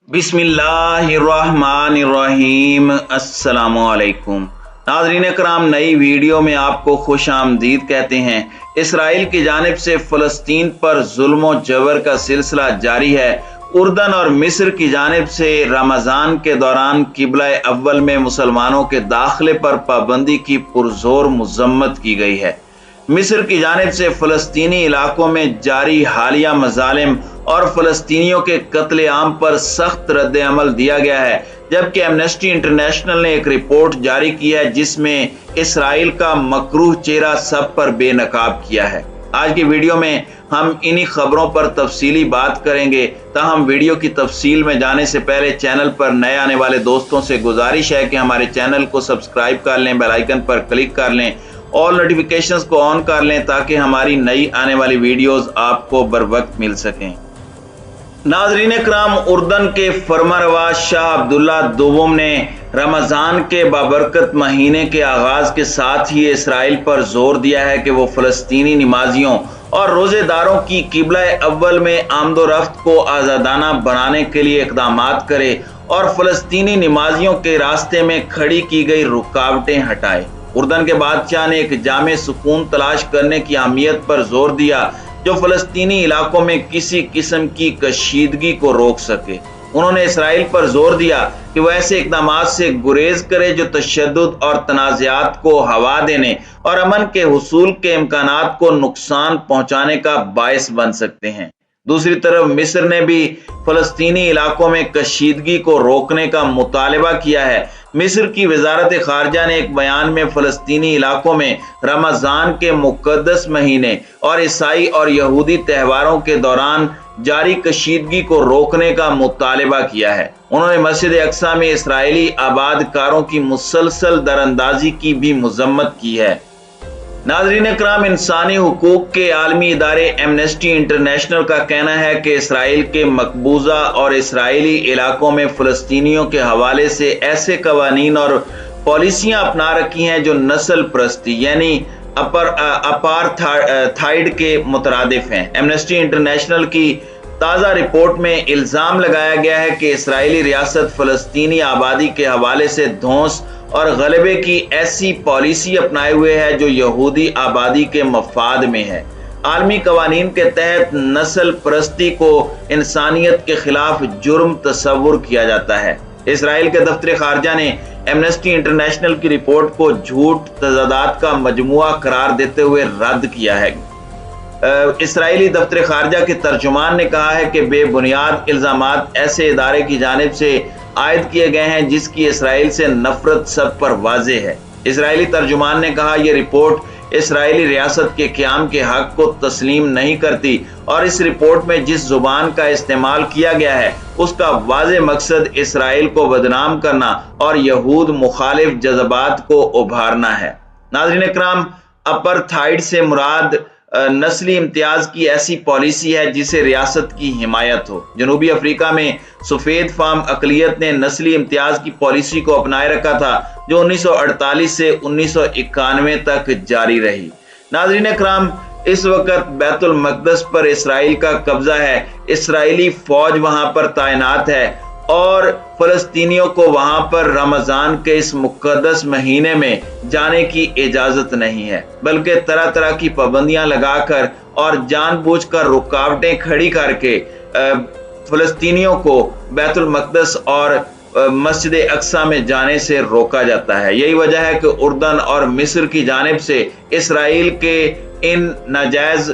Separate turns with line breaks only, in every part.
बिस्मिल्लाहिर्रहमानिर्रहीम। अस्सलामुअलैकुम नाज़रीन कराम, नई वीडियो में आपको खुश आमदीद कहते हैं। इसराइल की जानिब से फ़लस्तीन पर जुल्म और जबर का सिलसिला जारी है। उर्दन और मिस्र की जानिब से रमज़ान के दौरान किबला अव्वल में मुसलमानों के दाखिले पर पाबंदी की पुरजोर मज़म्मत की गई है। मिस्र की जानिब से फ़लस्तीनी इलाकों में जारी हालिया मज़ालिम और फ़लस्तीनियों के कत्ले आम पर सख्त रद्द अमल दिया गया है, जबकि एमनेस्टी इंटरनेशनल ने एक रिपोर्ट जारी की है जिसमें इसराइल का मकरूह चेहरा सब पर बेनकाब किया है। आज की वीडियो में हम इन्हीं खबरों पर तफसीली बात करेंगे। ताहम वीडियो की तफसील में जाने से पहले चैनल पर नए आने वाले दोस्तों से गुजारिश है कि हमारे चैनल को सब्सक्राइब कर लें, बेल आइकन पर क्लिक कर लें, ऑल नोटिफिकेशंस को ऑन कर लें ताकि हमारी नई आने वाली वीडियोस आपको बर वक्त मिल सकें। नाज़रीन कराम, उर्दन के फरमारवा शाह अब्दुल्ला दोम ने रमज़ान के बाबरकत महीने के आगाज़ के साथ ही इसराइल पर जोर दिया है कि वो फ़लस्तीनी नमाजियों और रोज़ेदारों की किबला अव्वल में आमदोरफ्त को आज़ादाना बनाने के लिए इक़दामात करे और फ़लस्तीनी नमाजियों के रास्ते में खड़ी की गई रुकावटें हटाए। उर्दन के बादशाह ने एक जामे सुकून तलाश करने की अहमियत पर जोर दिया जो फ़लस्तीनी इलाकों में किसी किस्म की कशीदगी को रोक सके। उन्होंने इसराइल पर जोर दिया कि वह ऐसे इक़दामात से गुरेज करे जो तशद्दुद और तनाज़ात को हवा देने और अमन के हुसूल के इम्कानात को नुकसान पहुँचाने का बायस बन सकते हैं। दूसरी तरफ मिस्र ने भी फ़लस्तीनी इलाकों में कशीदगी को रोकने का मुतालबा किया है। मिस्र की वजारत खारजा ने एक बयान में फ़लस्तीनी इलाकों में रमज़ान के मुक़द्दस महीने और ईसाई और यहूदी त्योहारों के दौरान जारी कशीदगी को रोकने का मुतालबा किया है। उन्होंने मस्जिद अक्सा में इसराइली आबादकारों की मुसलसल दरअंदाजी की भी मज़म्मत की है। नाज़रीन कराम, इंसानी हुकूक के आलमी इदारे एमनेस्टी इंटरनेशनल का कहना है कि इसराइल के मकबूजा और इसराइली इलाकों में फ़लस्तीनियों के हवाले से ऐसे कवानीन और पॉलिसियाँ अपना रखी हैं जो नस्ल परस्ती यानी अपार्थाइड के मुतरादिफ हैं। एमनेस्टी इंटरनेशनल की ताज़ा रिपोर्ट में इल्ज़ाम लगाया गया है कि इसराइली रियासत फ़लस्तीनी आबादी के हवाले से धौंस और गलबे की ऐसी पॉलिसी अपनाए हुए है जो यहूदी आबादी के मफाद में है। आलमी कवानीन के तहत नस्ल परस्ती को इंसानियत के खिलाफ जुर्म तस्वुर किया जाता है। इसराइल के दफ्तर खारजा ने एमनेस्टी इंटरनेशनल की रिपोर्ट को झूठ तजादात का मजमुआ करार देते हुए रद्द किया है। इसराइली दफ्तर खारजा के तर्जुमान ने कहा है कि बेबुनियाद इल्ज़ामात ऐसे इदारे की जानिब से आयद किए गए हैं जिसकी इसराइल से नफरत सब पर वाज़े है। इसराइली तर्जुमान ने कहा, यह रिपोर्ट इसराइली रियासत के क़याम के हक को तस्लीम नहीं करती और इस रिपोर्ट में जिस जुबान का इस्तेमाल किया गया है उसका वाज़े मकसद इसराइल को बदनाम करना और यहूद मुखालिफ जज्बात को उभारना है। नाज़रीन कराम, अपार्थाइड से मुराद नस्ली इम्तियाज की ऐसी पॉलिसी है जिसे रियासत की हिमायत हो। जनूबी अफ्रीका में सफ़ेद फार्म अक़लियत ने नस्ली इम्तियाज की पॉलिसी को अपनाए रखा था जो 1948 से 1991 तक जारी रही। नाज़रीन कराम, इस वक्त बैतुल मक़दस पर इसराइल का कब्जा है। इसराइली फौज वहां पर तैनात है और फ़लस्तीनियों को वहां पर रमज़ान के इस मुक़द्दस महीने में जाने की इजाज़त नहीं है, बल्कि तरह तरह की पाबंदियां लगाकर और जानबूझकर रुकावटें खड़ी करके फ़लस्तीनियों को बैतुल मक़दस और मस्जिद अक्सा में जाने से रोका जाता है। यही वजह है कि उर्दन और मिस्र की जानिब से इसराइल के इन नाजायज़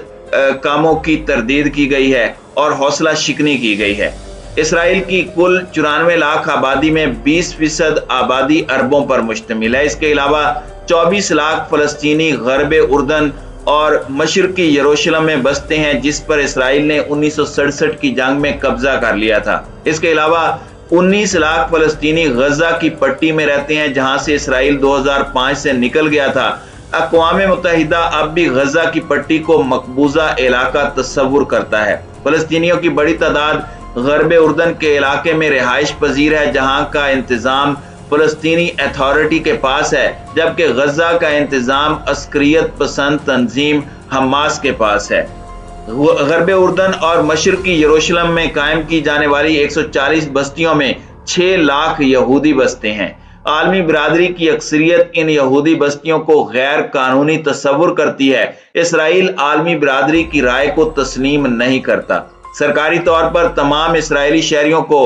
कामों की तरदीद की गई है और हौसला शिकनी की गई है। इसराइल की कुल 94 लाख आबादी में 20% आबादी अरबों पर मुश्तमिल है। इसके अलावा 24 लाख फ़लस्तीनी गरब उर्दन और मशरकी यरूशलेम में बसते हैं जिस पर इसराइल ने 1967 की जंग में कब्जा कर लिया था। इसके अलावा 19 लाख फ़लस्तीनी गजा की पट्टी में रहते हैं जहां से इसराइल 2005 से निकल गया था। अक़वाम मुत्तहिदा अब भी गजा की पट्टी को मकबूजा इलाका तस्वुर करता है। फ़लस्तीनियों की बड़ी तादाद गरब उर्दन के इलाके में रिहाइश पजीर है जहां का इंतज़ाम फ़लस्तीनी अथॉरिटी के पास है, जबकि गजा का इंतज़ाम अस्करियत पसंद तंजीम हमास के पास है। غرب اردن اور مشرقی یروشلم میں قائم کی جانے والی 140 بستیوں میں 6 لاکھ یہودی بستے ہیں۔ عالمی برادری کی اکثریت ان یہودی بستیوں کو غیر قانونی تصور کرتی ہے۔ اسرائیل عالمی برادری کی رائے کو تسلیم نہیں کرتا۔ سرکاری طور پر تمام اسرائیلی شہریوں کو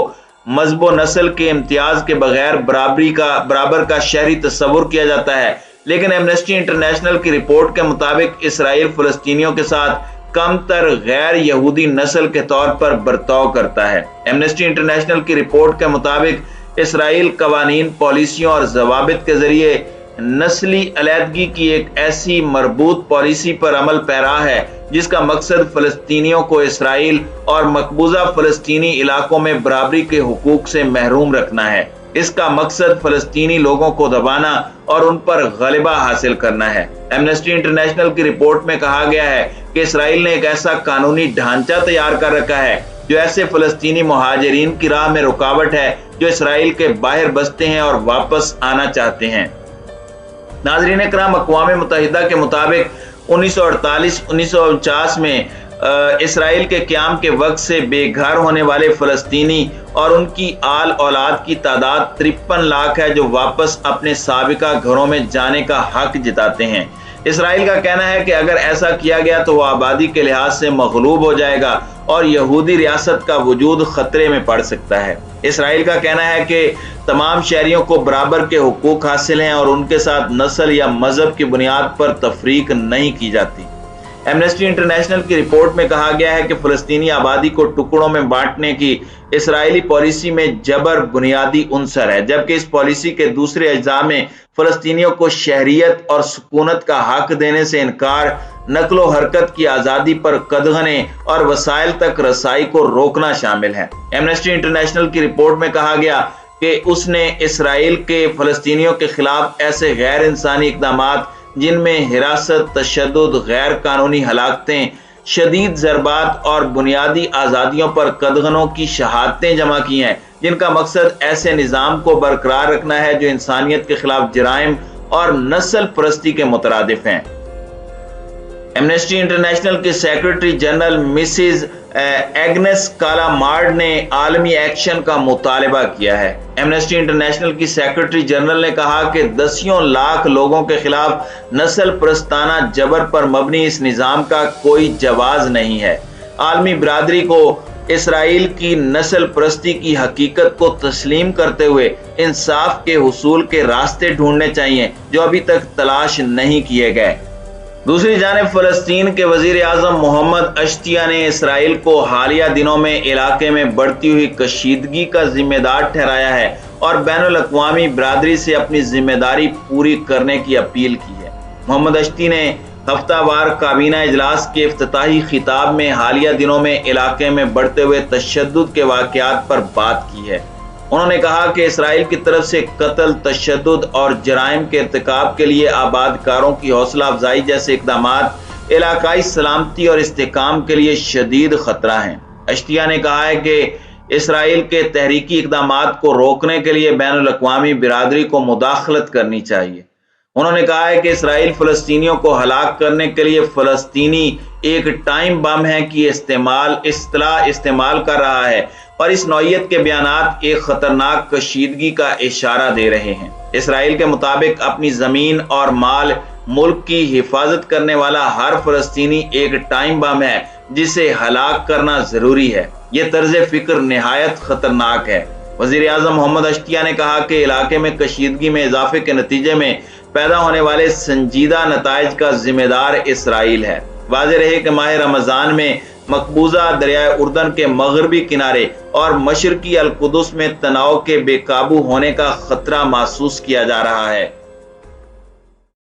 مذہب و نسل کے امتیاز کے بغیر برابر کا شہری تصور کیا جاتا ہے، لیکن ایمنسٹی انٹرنیشنل کی رپورٹ کے مطابق اسرائیل فلسطینیوں کے ساتھ کم تر غیر یہودی نسل کے طور پر برتاؤ کرتا ہے۔ ایمنسٹی انٹرنیشنل کی رپورٹ کے مطابق اسرائیل قوانین، پالیسیوں اور ضوابط کے ذریعے نسلی علیحدگی کی ایک ایسی مربوط پالیسی پر عمل پیرا ہے جس کا مقصد فلسطینیوں کو اسرائیل اور مقبوضہ فلسطینی علاقوں میں برابری کے حقوق سے محروم رکھنا ہے۔ اس کا مقصد فلسطینی لوگوں کو دبانا اور ان پر غلبہ حاصل کرنا ہے۔ ایمنسٹی انٹرنیشنل کی رپورٹ میں کہا گیا ہے کہ اسرائیل نے ایک ایسا قانونی ڈھانچہ تیار کر رکھا ہے جو ایسے فلسطینی مہاجرین کی راہ میں رکاوٹ ہے جو اسرائیل کے باہر بستے ہیں اور واپس آنا چاہتے ہیں۔ ناظرین کرام، اقوام متحدہ کے مطابق 1948-1949 میں اسرائیل کے قیام کے وقت سے بے گھر ہونے والے فلسطینی اور ان کی آل اولاد کی تعداد 53 لاکھ ہے جو واپس اپنے سابقہ گھروں میں جانے کا حق جتاتے ہیں۔ اسرائیل کا کہنا ہے کہ اگر ایسا کیا گیا تو وہ آبادی کے لحاظ سے مغلوب ہو جائے گا اور یہودی ریاست کا وجود خطرے میں پڑ سکتا ہے۔ اسرائیل کا کہنا ہے کہ تمام شہریوں کو برابر کے حقوق حاصل ہیں اور ان کے ساتھ نسل یا مذہب کی بنیاد پر تفریق نہیں کی جاتی۔ ایمنسٹی انٹرنیشنل کی رپورٹ میں کہا گیا ہے کہ فلسطینی آبادی کو ٹکڑوں میں بانٹنے کی اسرائیلی پالیسی میں جبر بنیادی عنصر ہے، جبکہ اس پالیسی کے دوسرے اجزاء میں فلسطینیوں کو شہریت اور سکونت کا حق دینے سے انکار، نقل و حرکت کی آزادی پر قدغنیں اور وسائل تک رسائی کو روکنا شامل ہے۔ ایمنسٹی انٹرنیشنل کی رپورٹ میں کہا گیا کہ اس نے اسرائیل کے فلسطینیوں کے خلاف ایسے غیر انسانی اقدامات جن میں حراست، تشدد، غیر قانونی ہلاکتیں، شدید ضربات اور بنیادی آزادیوں پر قدغنوں کی شہادتیں جمع کی ہیں، جن کا مقصد ایسے نظام کو برقرار رکھنا ہے جو انسانیت کے خلاف جرائم اور نسل پرستی کے مترادف ہیں۔ ایمنسٹی انٹرنیشنل کے سیکرٹری جنرل مسز ایگنس کالامارڈ نے عالمی ایکشن کا مطالبہ کیا ہے۔ ایمنسٹی انٹرنیشنل کی سیکرٹری جنرل نے کہا کہ 10 لاکھ لوگوں کے خلاف نسل پرستانہ جبر پر مبنی اس نظام کا کوئی جواز نہیں ہے۔ عالمی برادری کو اسرائیل کی نسل پرستی کی حقیقت کو تسلیم کرتے ہوئے انصاف کے حصول کے راستے ڈھونڈنے چاہیے جو ابھی تک تلاش نہیں کیے گئے۔ دوسری جانب فلسطین کے وزیر اعظم محمد اشتیہ نے اسرائیل کو حالیہ دنوں میں علاقے میں بڑھتی ہوئی کشیدگی کا ذمہ دار ٹھہرایا ہے اور بین الاقوامی برادری سے اپنی ذمہ داری پوری کرنے کی اپیل کی ہے۔ محمد اشتیہ نے ہفتہ وار کابینہ اجلاس کے افتتاحی خطاب میں حالیہ دنوں میں علاقے میں بڑھتے ہوئے تشدد کے واقعات پر بات کی ہے۔ انہوں نے کہا کہ اسرائیل کی طرف سے قتل، تشدد اور جرائم کے ارتکاب کے لیے آبادکاروں کی حوصلہ افزائی جیسے اقدامات علاقائی سلامتی اور استحکام کے لیے شدید خطرہ ہیں۔ اشتیہ نے کہا ہے کہ اسرائیل کے تحریکی اقدامات کو روکنے کے لیے بین الاقوامی برادری کو مداخلت کرنی چاہیے۔ انہوں نے کہا ہے کہ اسرائیل فلسطینیوں کو ہلاک کرنے کے لیے فلسطینی ایک ٹائم بم ہے کی اصطلاح استعمال کر رہا ہے اور اس نوعیت کے بیانات ایک خطرناک کشیدگی کا اشارہ دے رہے ہیں۔ اسرائیل کے مطابق اپنی زمین اور مال ملک کی حفاظت کرنے والا ہر فلسطینی ایک ٹائم بم ہے جسے ہلاک کرنا ضروری ہے۔ یہ طرز فکر نہایت خطرناک ہے۔ وزیر اعظم محمد اشتیہ نے کہا کہ علاقے میں کشیدگی میں اضافے کے نتیجے میں پیدا ہونے والے سنجیدہ نتائج کا ذمہ دار اسرائیل ہے۔ واضح رہے کہ ماہ رمضان میں مقبوضہ دریائے اردن کے مغربی کنارے اور مشرقی القدس میں تناؤ کے بے قابو ہونے کا خطرہ محسوس کیا جا رہا ہے۔